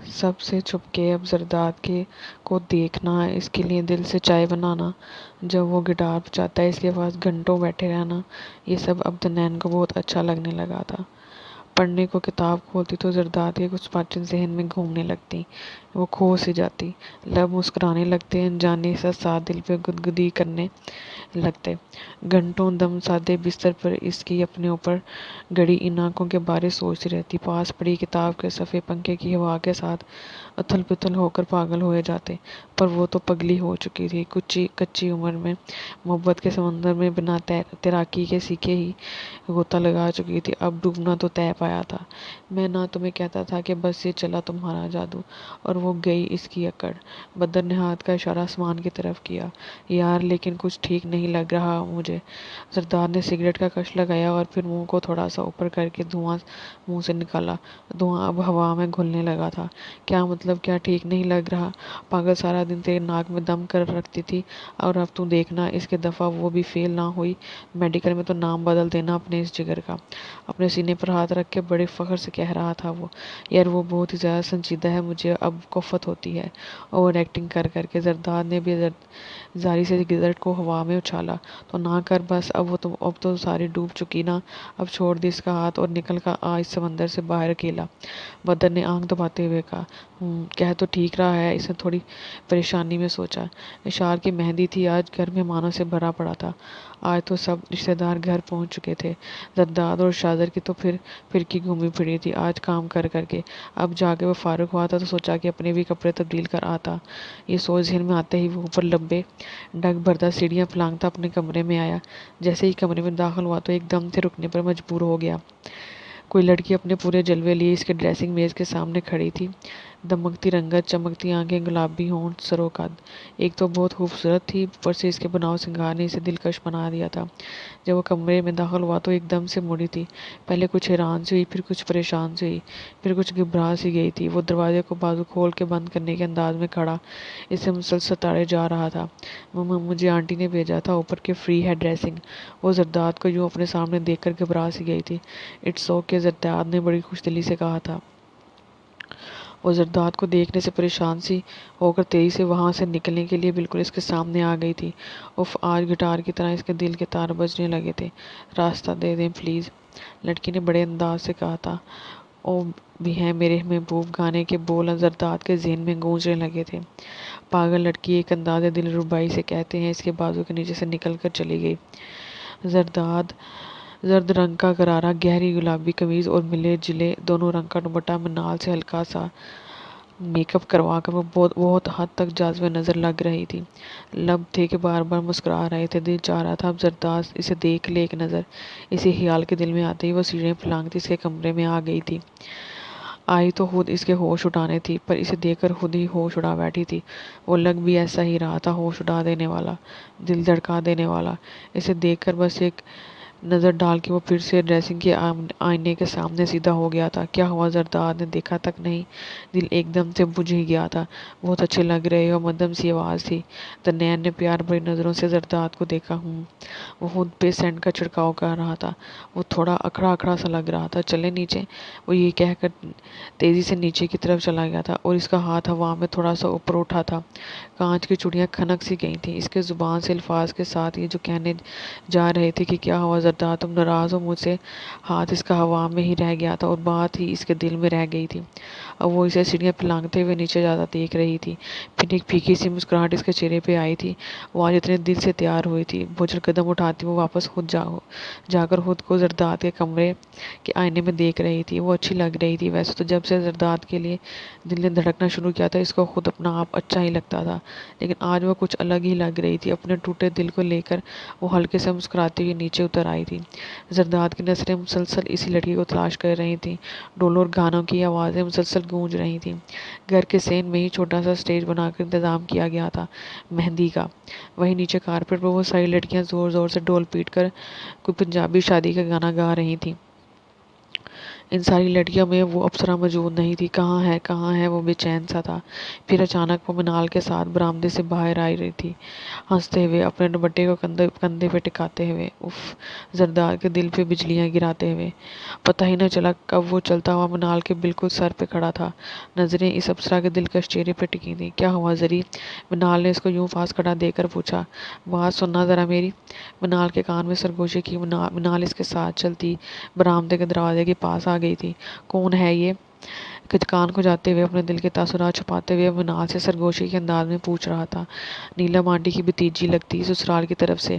سب سے چھپ کے اب زرداد کے کو دیکھنا، اس کے لیے دل سے چائے بنانا، جب وہ گٹار بجاتا ہے اس کے پاس گھنٹوں بیٹھے رہنا، یہ سب اب دنین کو بہت اچھا لگنے لگا تھا۔ پڑھنے کو کتاب کھولتی تو زرداد کے کچھ باتیں ذہن میں گھومنے لگتی، وہ کھو سی جاتی، لب مسکرانے لگتے، انجانے سا ساتھ دل پہ گدگدی کرنے لگتے۔ گھنٹوں دم سادے بستر پر اس کی اپنے اوپر گڑی ان آنکھوں کے بارے سوچتی رہتی، پاس پڑی کتاب کے صفحے پنکھے کی ہوا کے ساتھ اتھل پتھل ہو کر پاگل ہوئے جاتے۔ پر وہ تو پگلی ہو چکی تھی، کچی عمر میں محبت کے سمندر میں بنا تیراکی کے سیکھے ہی غوطہ لگا چکی تھی، اب ڈوبنا تو طے پایا تھا۔ میں نہ تمہیں کہتا تھا کہ بس یہ چلا تمہارا جادو، اور وہ گئی اس کی اکڑ۔ بدر نے ہاتھ کا اشارہ آسمان کی طرف کیا۔ یار لیکن کچھ ٹھیک نہیں لگ رہا مجھے۔ زرداد نے سگریٹ کا کش لگایا اور پھر منہ کو تھوڑا سا اوپر کر کے دھواں منہ سے نکالا۔ دھواں اب ہوا میں گھلنے لگا تھا۔ کیا مطلب، کیا ٹھیک نہیں لگ رہا؟ پاگل سارا دن تیرے ناک میں دم کر رکھتی تھی، اور اب تو دیکھنا اس کے دفعہ وہ بھی فیل نہ ہوئی میڈیکل میں تو نام بدل دینا اپنے اس جگر کا۔ اپنے سینے پر ہاتھ رکھ کے بڑے فخر سے کہہ رہا تھا وہ۔ یار وہ بہت ہی زیادہ سنجیدہ ہے، مجھے اب کفت ہوتی ہے اوور ایکٹنگ کر کر کے۔ زرداد نے بھی زاری سے سگریٹ کو ہوا میں اچھالا۔ تو نہ کر بس، اب تو ساری ڈوب چکی نا، اب چھوڑ دے اس کا ہاتھ اور نکل کر آ اس سمندر سے باہر اکیلا۔ بدر نے آنکھ دباتے ہوئے کہا۔ کہہ تو ٹھیک رہا ہے، اس نے تھوڑی پریشانی میں سوچا۔ اشار کی مہندی تھی، آج گھر مہمانوں سے بھرا پڑا تھا۔ آج تو سب رشتہ دار گھر پہنچ چکے تھے۔ زرداد اور شادر کی تو پھرکی گھومی پھری تھی آج کام کر کر کے۔ اب جا کے وہ فارغ ہوا تھا تو سوچا کہ اپنے بھی کپڑے تبدیل کر آتا۔ یہ سوچ ذہن میں آتے ہی وہ اوپر لبے ڈگ بھرتا سیڑھیاں پھلانگتا اپنے کمرے میں آیا۔ جیسے ہی کمرے میں داخل ہوا تو ایک دم سے رکنے پر مجبور ہو گیا۔ کوئی لڑکی اپنے پورے جلوے لیے اس کے ڈریسنگ میز کے سامنے کھڑی تھی۔ دمکتی رنگت، چمکتی آنکھیں، گلابی ہونٹ، سر و قد۔ ایک تو بہت خوبصورت تھی، اوپر سے اس کے بناؤ سنگار نے اسے دلکش بنا دیا تھا۔ جب وہ کمرے میں داخل ہوا تو ایک دم سے مڑی تھی، پہلے کچھ حیران سی ہوئی، پھر کچھ پریشان سی ہوئی، پھر کچھ گھبرا سی گئی تھی۔ وہ دروازے کو بازو کھول کے بند کرنے کے انداز میں کھڑا اسے مسلسل تاڑے جا رہا تھا۔ مجھے آنٹی نے بھیجا تھا، اوپر کے فری ہے ڈریسنگ۔ وہ زرداد کو یوں اپنے سامنے دیکھ کر گھبرا سی گئی تھی۔ اٹس اوکے، زرداد نے بڑی خوش دلی سے کہا تھا۔ وہ زرداد کو دیکھنے سے پریشان سی ہو کر تیزی سے وہاں سے نکلنے کے لیے بالکل اس کے سامنے آ گئی تھی۔ اف، آج گٹار کی طرح اس کے دل کے تار بجنے لگے تھے۔ راستہ دے دیں پلیز، لڑکی نے بڑے انداز سے کہا تھا۔ او بھی ہیں میرے محبوب، گانے کے بول زرداد کے ذہن میں گونجنے لگے تھے۔ پاگل لڑکی، ایک انداز دلربائی سے کہتے ہیں، اس کے بازو کے نیچے سے نکل کر چلی گئی۔ زرد رنگ کا غرارہ گہری گلابی قمیض اور ملے جلے دونوں رنگ کا دوپٹہ منال سے ہلکا سا میک اپ کروا کر وہ بہت حد تک جاذب نظر لگ رہی تھی۔ لب تھے کہ بار بار مسکرا رہے تھے، دل چاہ رہا تھا اب زرداد اسے دیکھ لے ایک نظر۔ اسی خیال کے دل میں آتے ہی وہ سیڑھیاں پھلانگتی اس کے کمرے میں آ گئی تھی۔ آئی تو خود اس کے ہوش اڑانے تھی، پر اسے دیکھ کر خود ہی ہوش اڑا بیٹھی تھی۔ وہ لگ بھی ایسا ہی رہا تھا، ہوش اڑا دینے والا، دل دھڑکا دینے والا۔ اسے دیکھ کر بس ایک نظر ڈال کے وہ پھر سے ڈریسنگ کے آئینے کے سامنے سیدھا ہو گیا تھا۔ کیا ہوا، زرداد نے دیکھا تک نہیں؟ دل ایک دم سے بجھ ہی گیا تھا۔ بہت اچھے لگ رہے ہو، مدھم سی آواز تھی۔ دنین نے پیار بھری نظروں سے زرداد کو دیکھا۔ وہ خود پہ سینٹ کا چھڑکاؤ کر رہا تھا، وہ تھوڑا اکھڑا اکھڑا سا لگ رہا تھا۔ چلیں نیچے، وہ یہ کہہ کر تیزی سے نیچے کی طرف چلا گیا تھا، اور اس کا ہاتھ ہوا میں تھوڑا سا اوپر اٹھا تھا۔ کانچ کی چوڑیاں کھنک سی گئی تھیں اس کے زبان سے الفاظ کے ساتھ، یہ جو کہنے جا رہے تھے کہ کیا ہوا زرداد، تم ناراض ہو مجھ سے؟ ہاتھ اس کا ہوا میں ہی رہ گیا تھا اور بات ہی اس کے دل میں رہ گئی تھی۔ اب وہ اسے سیڑھیاں پھلانگتے ہوئے نیچے جاتا دیکھ رہی تھی۔ پھر ایک پھیکی سی مسکراہٹ اس کے چہرے پہ آئی تھی۔ وہ آج اتنے دل سے تیار ہوئی تھی۔ بجھل قدم اٹھاتی وہ واپس خود جا کر خود کو زرداد کے کمرے کے آئینے میں دیکھ رہی تھی۔ وہ اچھی لگ رہی تھی ویسے تو، جب سے زرداد کے لیے دل نے دھڑکنا شروع کیا تھا اس کو خود اپنا آپ اچھا ہی لگتا تھا، لیکن آج وہ کچھ الگ ہی لگ رہی تھی۔ اپنے ٹوٹے دل کو لے کر وہ ہلکے سے مسکراتی ہوئی نیچے اتر آئی تھی۔ زرداد کی نظریں مسلسل اسی لڑکی کو تلاش کر رہی تھیں۔ ڈولور گانوں کی آوازیں مسلسل گونج رہی تھیں۔ گھر کے صحن میں ہی چھوٹا سا اسٹیج بنا کر انتظام کیا گیا تھا مہندی کا۔ وہیں نیچے کارپیٹ پر وہ ساری لڑکیاں زور زور سے ڈھول پیٹ کر کوئی پنجابی شادی کا گانا گا رہی تھیں۔ ان ساری لڑکیوں میں وہ اپسرا موجود نہیں تھی۔ کہاں ہے وہ بے چین سا تھا۔ پھر اچانک وہ منال کے ساتھ برآمدے سے باہر آ رہی تھی، ہنستے ہوئے، اپنے دوپٹے کو کندھے پہ ٹکاتے ہوئے، اف، زرداد کے دل پہ بجلیاں گراتے ہوئے۔ پتہ ہی نہ چلا کب وہ چلتا ہوا منال کے بالکل سر پہ کھڑا تھا۔ نظریں اس اپسرا کے دلکش چہرے پہ ٹکی تھیں۔ کیا ہوا زری؟ منال نے اس کو یوں پاس کھڑا دیکھ کر پوچھا۔ بات سننا ذرا میری۔ منال کے کان میں سرگوشی کی۔ منال اس کے ساتھ چلتی برآمدے کے دروازے کے پاس آ گئی تھی۔ کون ہے یہ؟ کان کھجاتے ہوئے، اپنے دل کے تاثرات چھپاتے ہوئے منال سے سرگوشی کے انداز میں پوچھ رہا تھا۔ نیلم آنٹی کی بھتیجی لگتی، سسرال کی طرف سے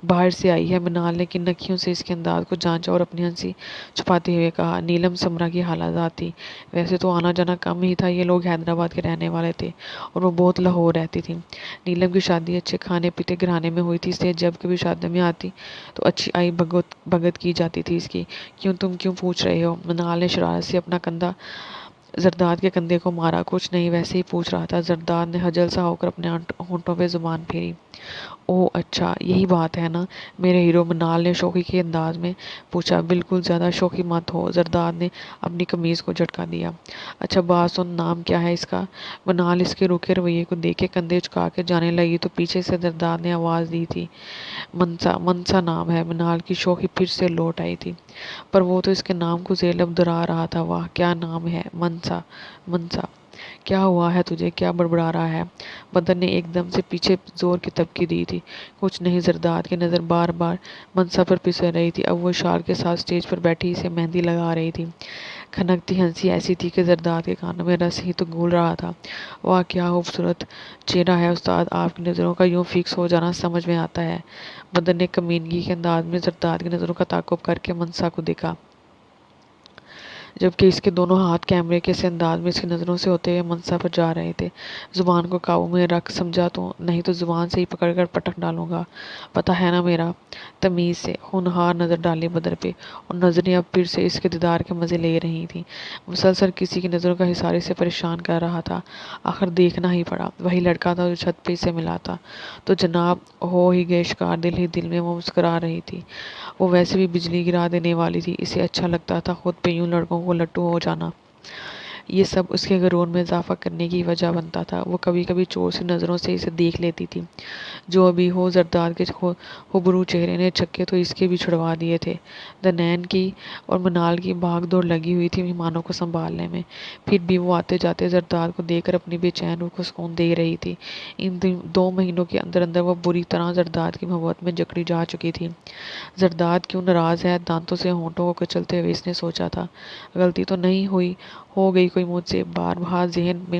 باہر سے آئی ہے۔ منال نے کنکیوں سے اس کے انداز کو جانچا اور اپنی ہنسی چھپاتے ہوئے کہا۔ نیلم سمرا کی خالہ تھی۔ ویسے تو آنا جانا کم ہی تھا، یہ لوگ حیدرآباد کے رہنے والے تھے اور وہ بہت لاہور رہتی تھی۔ نیلم کی شادی اچھے کھانے پیتے گھرانے میں ہوئی تھی، اس لیے جب کبھی شادی میں آتی تو اچھی آئی بھگت کی جاتی تھی اس کی۔ تم کیوں پوچھ رہے ہو؟ منال نے شرارت سے اپنا کندھا زرداد کے کندھے کو مارا۔ کچھ نہیں، ویسے ہی پوچھ رہا تھا۔ زرداد نے خجل سا ہو کر اپنے ہونٹوں پہ زبان پھیری۔ اوہ اچھا، یہی بات ہے نا میرے ہیرو؟ منال نے شوخی کے انداز میں پوچھا۔ بالکل، زیادہ شوخی مت ہو، زرداد نے اپنی قمیض کو جھٹکا دیا۔ اچھا بات سن، نام کیا ہے اس کا؟ منال اس کے روکھے رویے کو دیکھ کے کندھے جھکا کے جانے لگی تو پیچھے سے زرداد نے آواز دی تھی۔ منسا نام ہے۔ منال کی شوخی پھر سے لوٹ آئی تھی، پر وہ تو اس کے نام کو زیر لب دہرا رہا تھا۔ واہ کیا نام ہے، منسا۔ کیا ہوا ہے تجھے؟ کیا بڑبڑا رہا ہے؟ بدن نے ایک دم سے پیچھے زور کی تبکی دی تھی۔ کچھ نہیں، زرداد کی نظر بار بار منسا پر پھسل رہی تھی۔ اب وہ شال کے ساتھ اسٹیج پر بیٹھی اسے مہندی لگا رہی تھی۔ کھنکتی ہنسی ایسی تھی کہ زرداد کے کانوں میں رس ہی تو گھول رہا تھا۔ واہ کیا خوبصورت چہرہ ہے استاد، آپ کی نظروں کا یوں فکس ہو جانا سمجھ میں آتا ہے۔ بدن نے کمینگی کے انداز میں زرداد کی نظروں کا تعاقب کر کے منسا کو دیکھا، جبکہ اس کے دونوں ہاتھ کیمرے کے سے انداز میں اس کی نظروں سے ہوتے ہوئے منسا پر جا رہے تھے۔ زبان کو قابو میں رکھ، سمجھا تو نہیں تو زبان سے ہی پکڑ کر پٹک ڈالوں گا، پتہ ہے نا میرا؟ تمیز سے۔ ہونہار نظر ڈالی بدر پہ، اور نظریں اب پھر سے اس کے دیدار کے مزے لے رہی تھیں۔ مسلسل کسی کی نظروں کا حصار اسے پریشان کر رہا تھا، آخر دیکھنا ہی پڑا۔ وہی لڑکا تھا جو چھت پہ اسے ملا تھا۔ تو جناب ہو ہی گئے شکار، دل ہی دل میں وہ مسکرا رہی تھی۔ وہ ویسے بھی بجلی گرا دینے والی تھی، اسے اچھا لگتا تھا خود پہ یوں لڑکوں کو لٹو ہو جانا۔ یہ سب اس کے غرور میں اضافہ کرنے کی وجہ بنتا تھا۔ وہ کبھی کبھی چور سی نظروں سے اسے دیکھ لیتی تھی۔ جو ابھی ہو، زرداد کے ہبرو چہرے نے چھکے تو اس کے بھی چھڑوا دیے تھے۔ دنین کی اور منال کی بھاگ دوڑ لگی ہوئی تھی مہمانوں کو سنبھالنے میں، پھر بھی وہ آتے جاتے زرداد کو دیکھ کر اپنی بے چین روح کو سکون دے رہی تھی۔ ان 2 مہینوں کے اندر اندر وہ بری طرح زرداد کی محبت میں جکڑی جا چکی تھی۔ زرداد کیوں ناراض ہے؟ دانتوں سے ہونٹوں کو کچلتے ہوئے اس نے سوچا تھا۔ غلطی تو نہیں ہو گئی کوئی مجھ سے؟ بار بار ذہن میں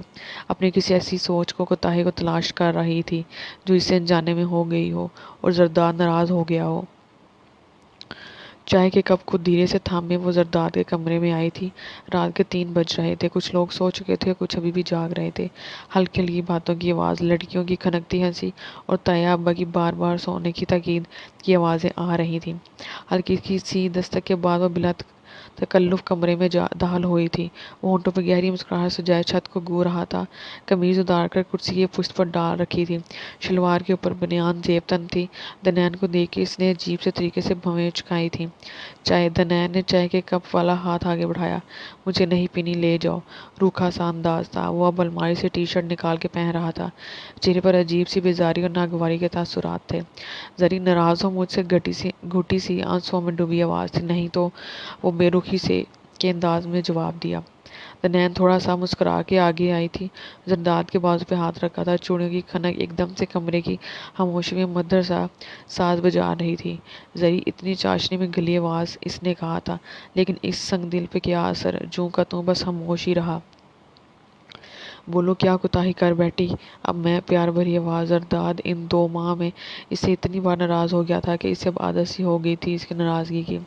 اپنی کسی ایسی سوچ کو، کوتاہی کو تلاش کر رہی تھی جو اس سے انجانے میں ہو گئی ہو اور زرداد ناراض ہو گیا ہو۔ چائے کے کپ کو دھیرے سے تھامے وہ زرداد کے کمرے میں آئی تھی۔ رات کے 3 بج رہے تھے۔ کچھ لوگ سو چکے تھے، کچھ ابھی بھی جاگ رہے تھے۔ ہلکی ہلکی باتوں کی آواز، لڑکیوں کی کھنکتی ہنسی اور طاہیہ ابا کی بار بار سونے کی تاکید کی آوازیں آ رہی تھیں۔ ہلکی سی دستک کے بعد وہ بلا تکلف کمرے میں داخل ہوئی تھی۔ وہ ہونٹوں پہ گہری مسکراہٹ سجائے چھت کو گھو رہا تھا۔ قمیض اتار کر کرسی کی پشت پر ڈال رکھی تھی، شلوار کے اوپر بنیان زیب تن تھی۔ دنین کو دیکھ کے اس نے عجیب سے طریقے سے بھویں چکائی تھیں۔ چائے؟ دنین نے چائے کے کپ والا ہاتھ آگے بڑھایا۔ مجھے نہیں پینی، لے جاؤ۔ روکھا سا انداز تھا۔ وہ اب الماری سے ٹی شرٹ نکال کے پہن رہا تھا۔ چہرے پر عجیب سی بیزاری اور ناگواری کے تاثرات تھے۔ زری ناراض ہو مجھ سے؟ گھٹی سی آنسوؤں میں ڈوبی آواز تھی۔ نہیں تو، وہ بے رخی سے کے انداز میں جواب دیا۔ دنین تھوڑا سا مسکرا کے آگے آئی تھی، زرداد کے بازو پہ ہاتھ رکھا تھا۔ چوڑیوں کی کھنک ایک دم سے کمرے کی خاموشی میں مدھر سا ساز بجا رہی تھی۔ زری، اتنی چاشنی میں گلی آواز اس نے کہا تھا، لیکن اس سنگ دل پہ کیا اثر؟ جوں کا توں بس خاموش ہی رہا۔ بولو، کیا کوتاہی کر بیٹھی؟ اب میں؟ پیار بھری آواز۔ زرداد ان 2 ماہ میں اس سے اتنی بار ناراض ہو گیا تھا کہ اسے اب عادت سی ہو گئی تھی اس کی ناراضگی کی۔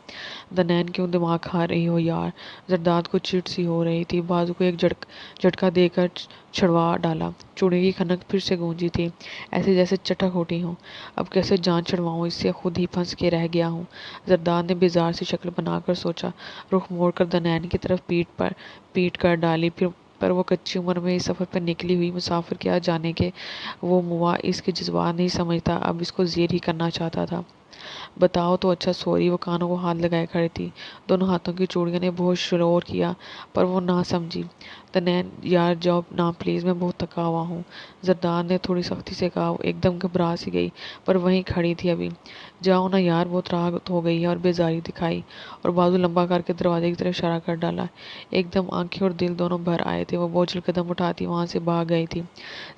دنین کیوں دماغ کھا رہی ہو یار؟ زرداد کو چڑ سی ہو رہی تھی۔ بازو کو ایک جھٹکا دے کر چھڑوا ڈالا۔ چوڑیوں کی کھنک پھر سے گونجی تھی، ایسے جیسے چٹک اٹھی ہوں۔ اب کیسے جان چھڑواؤں اس سے؟ خود ہی پھنس کے رہ گیا ہوں، زرداد نے بیزار سی شکل بنا کر سوچا۔ رخ موڑ کر دنین کی طرف پیٹ کر ڈالی۔ پر وہ کچی عمر میں اس سفر پر نکلی ہوئی مسافر کیا جانے کہ وہ موا اس کے جذبات نہیں سمجھتا، اب اس کو زیر ہی کرنا چاہتا تھا۔ بتاؤ تو اچھا سوری۔ وہ کانوں کو ہاتھ لگائے کھڑی تھی۔ دونوں ہاتھوں کی چوڑیوں نے بہت شور کیا پر وہ نہ سمجھی۔ تنین یار جاؤ نا پلیز، میں بہت تھکا ہوا ہوں، زرداد نے تھوڑی سختی سے کہا۔ وہ ایک دم گھبرا سی گئی پر وہیں کھڑی تھی ابھی۔ جاؤ نا یار، بہت رات ہو گئی ہے، اور بیزاری دکھائی اور بازو لمبا کر کے دروازے کی طرف اشارہ کر ڈالا۔ ایک دم آنکھیں اور دل دونوں بھر آئے تھے۔ وہ بوجھل قدم اٹھاتی وہاں سے بھاگ گئی تھی۔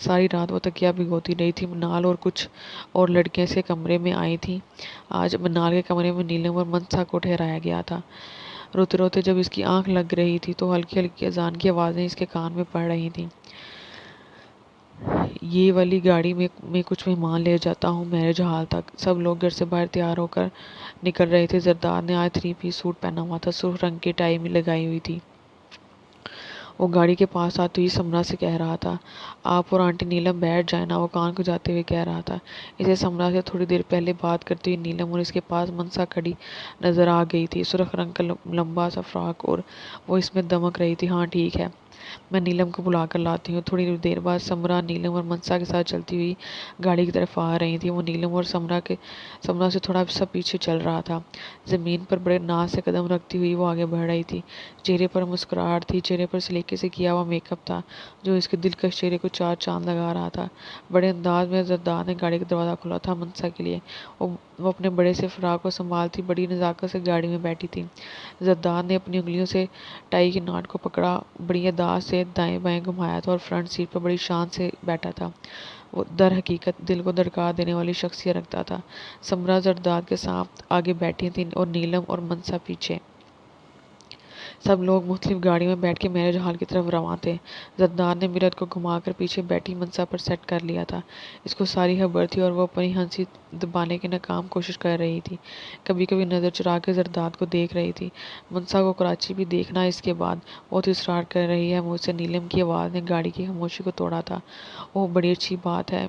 ساری رات وہ تکیا بھگوتی رہی تھی۔ منال اور کچھ اور لڑکیاں اس کے کمرے میں آئی تھیں۔ آج منال کے کمرے میں نیلم اور منسا کو ٹھہرایا گیا تھا۔ روتے روتے جب اس کی آنکھ لگ رہی تھی تو ہلکی ہلکی اذان کی آوازیں اس کے کان میں پڑ رہی تھیں۔ یہ والی گاڑی میں کچھ مہمان لے جاتا ہوں میرج ہال تک۔ سب لوگ گھر سے باہر تیار ہو کر نکل رہے تھے۔ زرداد نے آج 3 پیس سوٹ پہنا ہوا تھا، سرخ رنگ کی ٹائی میں لگائی ہوئی تھی۔ وہ گاڑی کے پاس آتے ہوئے سمرا سے کہہ رہا تھا، آپ اور آنٹی نیلم بیٹھ جائیں نا۔ وہ کان کو جاتے ہوئے کہہ رہا تھا۔ اسے سمرا سے تھوڑی دیر پہلے بات کرتی ہوئی نیلم اور اس کے پاس منسا کھڑی نظر آ گئی تھی۔ سرخ رنگ کا لمبا سا فراک اور وہ اس میں دمک رہی تھی۔ ہاں ٹھیک ہے، میں نیلم کو بلا کر لاتی ہوں۔ تھوڑی دیر بعد سمرا نیلم اور منسا کے ساتھ چلتی ہوئی گاڑی کی طرف آ رہی تھی۔ وہ نیلم اور سمرا سے تھوڑا سا پیچھے چل رہا تھا۔ زمین پر بڑے ناز سے قدم رکھتی ہوئی وہ آگے بڑھ رہی تھی۔ چہرے پر مسکراہٹ تھی، چہرے پر سلیقے سے کیا ہوا میک اپ تھا جو اس کے دلکش چہرے کو چار چاند لگا رہا تھا۔ بڑے انداز میں زرداد نے گاڑی کا دروازہ کھولا تھا منسا کے لیے۔ وہ اپنے بڑے سے فراق کو سنبھالتی بڑی نزاکت سے گاڑی میں بیٹھی تھی۔ زرداد نے اپنی انگلیوں سے ٹائی کی ناٹ کو پکڑا، بڑی ادا سے دائیں بائیں گھمایا تھا اور فرنٹ سیٹ پر بڑی شان سے بیٹھا تھا۔ وہ در حقیقت دل کو دھڑکا دینے والی شخصیت رکھتا تھا۔ سمرا زرداد کے ساتھ آگے بیٹھی تھی اور نیلم اور منسا پیچھے۔ سب لوگ مختلف گاڑیوں میں بیٹھ کے میرج ہال کی طرف رواں تھے۔ زرداد نے مرد کو گھما کر پیچھے بیٹھی منسا پر سیٹ کر لیا تھا۔ اس کو ساری خبر تھی اور وہ اپنی ہنسی دبانے کی ناکام کوشش کر رہی تھی۔ کبھی کبھی نظر چرا کے زرداد کو دیکھ رہی تھی۔ منسا کو کراچی بھی دیکھنا ہے اس کے بعد، بہت اصرار کر رہی ہے مجھ سے، نیلم کی آواز نے گاڑی کی خاموشی کو توڑا تھا۔ اوہ بڑی اچھی بات ہے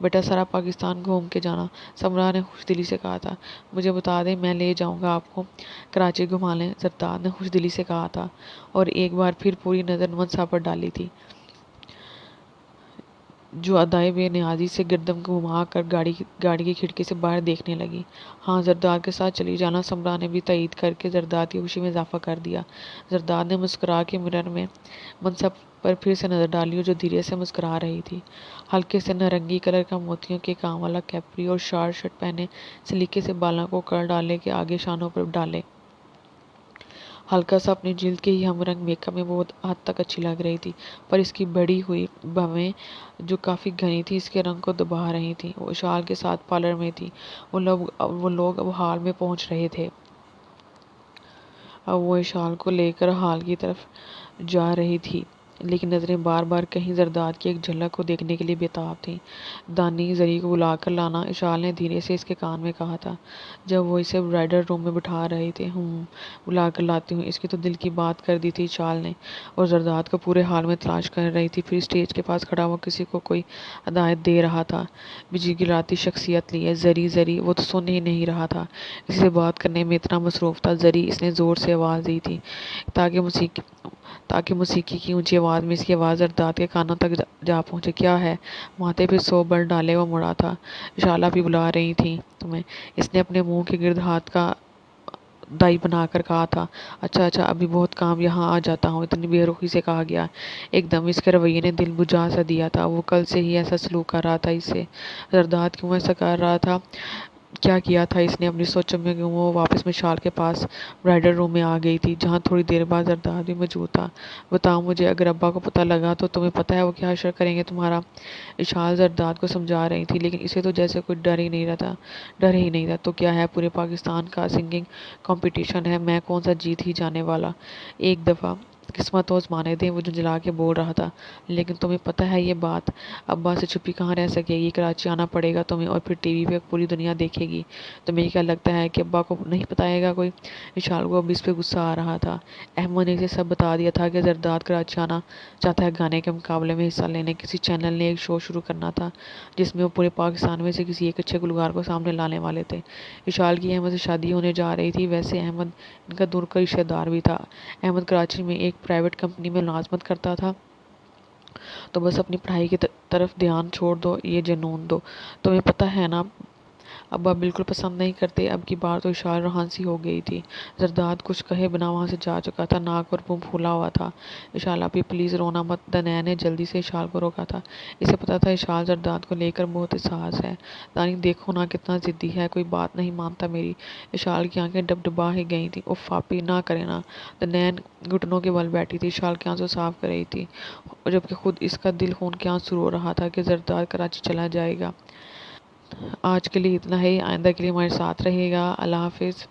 بیٹا، سارا پاکستان گھوم کے جانا، سمرا نے خوش دلی سے کہا تھا۔ مجھے بتا دیں، میں لے جاؤں گا آپ کو، کراچی گھما لیں، زرداد نے خوش دلی سے کہا تھا اور ایک بار پھر پوری نظر منسا پر ڈالی تھی جو ادائے بے نیازی سے گردن گھما کر گاڑی کی کھڑکی سے باہر دیکھنے لگی۔ ہاں زرداد کے ساتھ چلی جانا، سمرا نے بھی تائید کر کے زرداد کی خوشی میں اضافہ کر دیا۔ زرداد نے مسکرا کے مرر میں منسا پر پھر سے نظر ڈالی جو دھیرے سے مسکرا رہی تھی۔ ہلکے سے نارنگی کلر کا موتیوں کے کام والا کیپری اور شارٹ شرٹ پہنے، سلیقے سے بالوں کو کر ڈالے کے آگے شانوں پر ڈالے، ہلکا سا اپنی جلد کے ہی ہم رنگ میک اپ میں بہت حد تک اچھی لگ رہی تھی، پر اس کی بڑھی ہوئی بھویں جو کافی گھنی تھی اس کے رنگ کو دبا رہی تھیں۔ وہ اشال کے ساتھ پارلر میں تھی۔ وہ لوگ اب ہال میں پہنچ رہے تھے۔ اب وہ اشال کو لے کر ہال کی طرف جا رہی تھی، لیکن نظریں بار بار کہیں زرداد کی ایک جھلک کو دیکھنے کے لیے بےتاب تھیں۔ دانی زری کو بلا کر لانا، اشال نے دھیرے سے اس کے کان میں کہا تھا جب وہ اسے برائڈل روم میں بٹھا رہے تھے۔ بلا کر لاتی ہوں، اس کی تو دل کی بات کر دی تھی اشال نے، اور زرداد کو پورے ہال میں تلاش کر رہی تھی۔ پھر اسٹیج کے پاس کھڑا ہوا کسی کو کوئی ہدایت دے رہا تھا۔ بجلی گراتی شخصیت لیے زری وہ تو سن ہی نہیں رہا تھا، کسی سے بات کرنے میں اتنا مصروف تھا۔ زری، اس نے زور سے آواز دی تھی تاکہ موسیقی کی اونچی آواز میں اس کی آواز زرداد کے کانوں تک جا پہنچے۔ کیا ہے؟ ماتھے پہ 100 بل ڈالے وہ مڑا تھا۔ اشالہ بھی بلا رہی تھیں تمہیں، اس نے اپنے منہ کے گرد ہاتھ کا دائی بنا کر کہا تھا۔ اچھا ابھی بہت کام، یہاں آ جاتا ہوں، اتنی بے رخی سے کہا گیا۔ ایک دم اس کے رویے نے دل بجھا سا دیا تھا۔ وہ کل سے ہی ایسا سلوک کر رہا تھا اس سے۔ زرداد کیوں ایسا کر رہا تھا؟ کیا کیا تھا اس نے؟ اپنی سوچوں میں گم وہ واپس مشال کے پاس برائڈل روم میں آ گئی تھی، جہاں تھوڑی دیر بعد زرداد بھی موجود تھا۔ بتاؤ مجھے، اگر ابا کو پتہ لگا تو تمہیں پتہ ہے وہ کیا حشر کریں گے تمہارا؟ اشال زرداد کو سمجھا رہی تھی، لیکن اسے تو جیسے کوئی ڈر ہی نہیں تھا۔ تو کیا ہے؟ پورے پاکستان کا سنگنگ کمپٹیشن ہے، میں کون سا جیت ہی جانے والا؟ ایک دفعہ قسمت تو آزمانے دیں، وہ جھنجھلا کے بول رہا تھا۔ لیکن تمہیں پتہ ہے یہ بات، ابا سے چھپی کہاں رہ سکے گی، کراچی آنا پڑے گا تمہیں، اور پھر ٹی وی پہ پوری دنیا دیکھے گی۔ تمہیں کیا لگتا ہے کہ ابا کو نہیں بتائے گا کوئی؟ اشال کو اب اس پہ غصہ آ رہا تھا۔ احمد نے اسے سب بتا دیا تھا کہ زرداد کراچی آنا چاہتا ہے، گانے کے مقابلے میں حصہ لینے۔ کسی چینل نے ایک شو شروع کرنا تھا جس میں وہ پورے پاکستان میں سے کسی ایک اچھے گلوکار کو سامنے لانے والے تھے۔ اشال کی احمد سے شادی ہونے جا رہی تھی۔ ویسے احمد ان کا دور کا رشتہ دار بھی تھا۔ احمد کراچی میں ایک پرائیویٹ کمپنی میں ملازمت کرتا تھا، تو بس اپنی پڑھائی کی طرف دھیان چھوڑ دو، یہ جنون دو۔ تمہیں پتہ ہے نا ابا بالکل پسند نہیں کرتے۔ اب کی بار تو اشال روحان سی ہو گئی تھی۔ زرداد کچھ کہے بنا وہاں سے جا چکا تھا، ناک اور منہ پھولا ہوا تھا۔ اشال آپی پلیز رونا مت، دنیا نے جلدی سے اشال کو روکا تھا۔ اسے پتا تھا اشال زرداد کو لے کر بہت حساس ہے۔ دانی دیکھو نا کتنا ضدی ہے، کوئی بات نہیں مانتا میری۔ اشال کی آنکھیں ڈبڈبا ہی گئی تھیں۔ اف آپی نہ کرے نا۔ دنیا گھٹنوں کے بل بیٹھی تھی، اشال کے آنسو صاف کر رہی تھی، جبکہ خود اس کا دل خون کے آنسو رو رہا تھا کہ زرداد کراچی چلا جائے گا۔ آج کے لیے اتنا ہی، آئندہ کے لیے ہمارے ساتھ رہے گا۔ اللہ حافظ۔